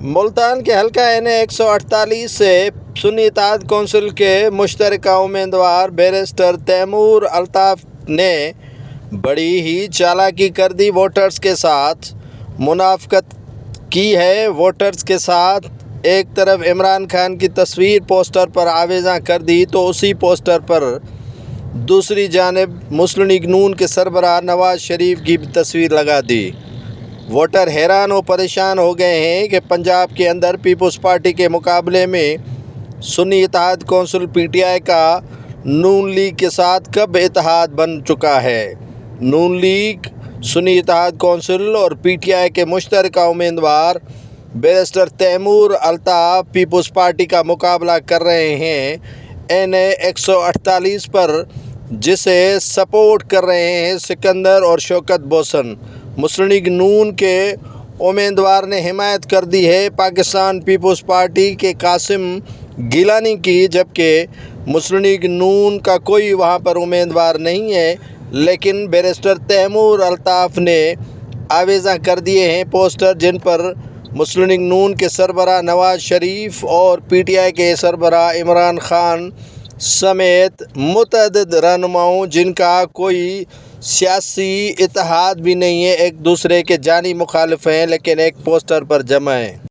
ملتان کے حلقہ N148 سے سنی اتحاد کونسل کے مشترکہ امیدوار بیرسٹر تیمور الطاف نے بڑی ہی چالاکی کر دی، ووٹرز کے ساتھ منافقت کی ہے۔ ووٹرز کے ساتھ ایک طرف عمران خان کی تصویر پوسٹر پر آویزاں کر دی تو اسی پوسٹر پر دوسری جانب مسلم لیگ نون کے سربراہ نواز شریف کی تصویر لگا دی۔ ووٹر حیران و پریشان ہو گئے ہیں کہ پنجاب کے اندر پیپلز پارٹی کے مقابلے میں سنی اتحاد کونسل پی ٹی آئی کا نون لیگ کے ساتھ کب اتحاد بن چکا ہے۔ نون لیگ، سنی اتحاد کونسل اور پی ٹی آئی کے مشترکہ امیدوار بیرسٹر تیمور الطاف پیپلز پارٹی کا مقابلہ کر رہے ہیں N148 پر، جسے سپورٹ کر رہے ہیں سکندر اور شوکت بوسن۔ مسلم لیگ نون کے امیدوار نے حمایت کر دی ہے پاکستان پیپلز پارٹی کے قاسم گیلانی کی، جبکہ مسلم لیگ نون کا کوئی وہاں پر امیدوار نہیں ہے، لیکن بیرسٹر تیمور الطاف نے آویزاں کر دیے ہیں پوسٹر جن پر مسلم لیگ نون کے سربراہ نواز شریف اور پی ٹی آئی کے سربراہ عمران خان سمیت متعدد رہنماؤں، جن کا کوئی سیاسی اتحاد بھی نہیں ہے، ایک دوسرے کے جانی مخالف ہیں لیکن ایک پوسٹر پر جمع ہیں۔